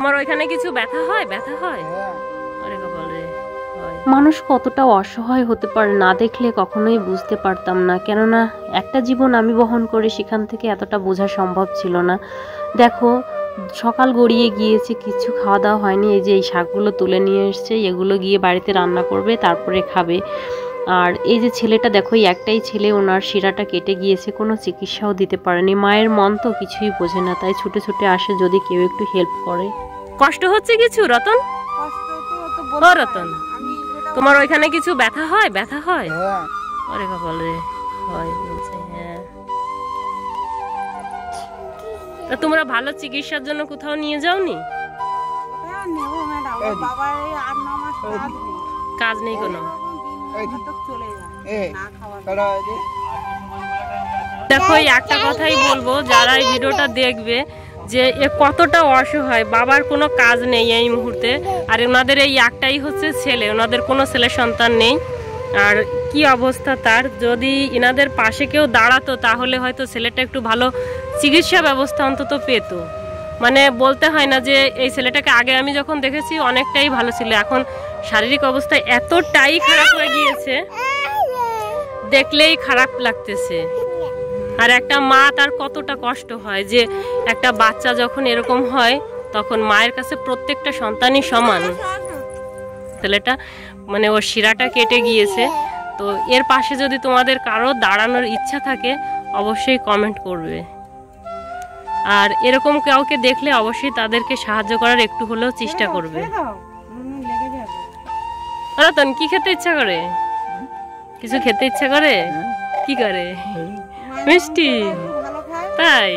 তোমার ওইখানে কিছু ব্যথা হয়? ব্যথা হয়? আরে কপাল রে। মানুষ কতটা অসহায় হতে পারে না দেখলে কখনোই বুঝতে পারতাম না, কেননা একটা জীবন আমি বহন করে সেখান থেকে এতটা বোঝা সম্ভব ছিল না। দেখো সকাল গড়িয়ে গিয়েছে, কিছু খাওয়া দাওয়া হয়নি, এই যে এই শাকগুলো তুলে নিয়ে এসছে, এগুলো গিয়ে বাড়িতে রান্না করবে তারপরে খাবে। আর এই যে ছেলেটা দেখো, এই একটাই ছেলে, ওনার শিরাটা কেটে গিয়েছে, কোনো চিকিৎসাও দিতে পারেনি। মায়ের মন তো কিছুই বোঝে না, তাই ছুটে ছুটে আসে যদি কেউ একটু হেল্প করে। কষ্ট হচ্ছে কিছু রতন? ও রতন, তোমার ওইখানে কিছু ব্যথা হয়? ব্যথা হয়? আরে কপাল রে। হয় বলছে, হ্যাঁ। তা তোমরা ভালো চিকিৎসার জন্য কোথাও নিয়ে যাওনি? কাজ নেই কোনো? দেখো এই একটা কথাই বলবো, যারা এই ভিডিওটা দেখবে, যে এ কতটা অসহায়, বাবার কোনো কাজ নেই এই মুহূর্তে, আর ওনাদের এই একটাই হচ্ছে ছেলে, ওনাদের কোনো ছেলে সন্তান নেই। আর কি অবস্থা তার, যদি ইনাদের পাশে কেউ দাঁড়াতো তাহলে হয়তো ছেলেটা একটু ভালো চিকিৎসা ব্যবস্থা অন্তত পেত। মানে বলতে হয় না যে এই ছেলেটাকে আগে আমি যখন দেখেছি অনেকটাই ভালো ছিল, এখন শারীরিক অবস্থা এতটাই খারাপ হয়ে গিয়েছে, দেখলেই খারাপ লাগতেছে। আর একটা মা তার কতটা কষ্ট হয়, যে একটা বাচ্চা যখন এরকম হয় তখন মায়ের কাছে প্রত্যেকটা সন্তানই সমান। ছেলেটা মানে ওর শিরাটা কেটে গিয়েছে। তো এর পাশে যদি তোমাদের কারো দাঁড়ানোর ইচ্ছা থাকে অবশ্যই কমেন্ট করবে, আর এরকম কাউকে দেখলে অবশ্যই তাদেরকে সাহায্য করার একটু হলেও চেষ্টা করবে। রতন, কি খেতে ইচ্ছা করে? কিছু খেতে ইচ্ছা করে? কি করে? মিষ্টি? তাই?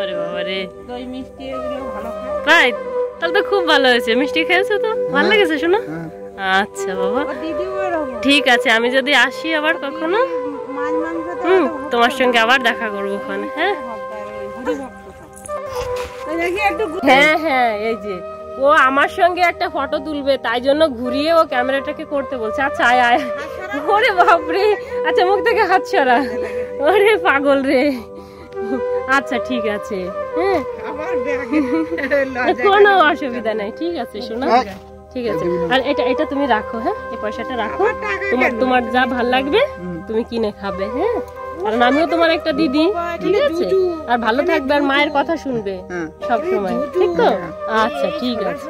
আরে বাবা রে, তাই? তাহলে তো খুব ভালো হয়েছে, মিষ্টি খেয়েছো তো ভালো লেগেছে শোনো? আচ্ছা বাবা, ঠিক আছে, আমি যদি আসি আবার কখনো তোমার সঙ্গে আবার দেখা করবো ওখানে। হ্যাঁ হ্যাঁ হ্যাঁ, এই যে ও আমার সঙ্গে একটা ফটো তুলবে, তাই জন্য ঘুরিয়ে ও ক্যামেরাটাকে করতে বলছে। আচ্ছা আয় আয়। ওরে বাপরে, আচ্ছা মুখ থেকে হাত সরা। ওরে পাগল রে। আচ্ছা ঠিক আছে, হ্যাঁ কোনো অসুবিধা নাই, ঠিক আছে শোনো, ঠিক আছে। আর এটা এটা তুমি রাখো, হ্যাঁ এই পয়সাটা রাখো, তোমার যা ভাল লাগবে তুমি কিনে খাবে। হ্যাঁ, কারণ আমিও তোমার একটা দিদি, ঠিক আছে? আর ভালো থাকবে, আর মায়ের কথা শুনবে সব সময়, ঠিক তো? আচ্ছা ঠিক আছে।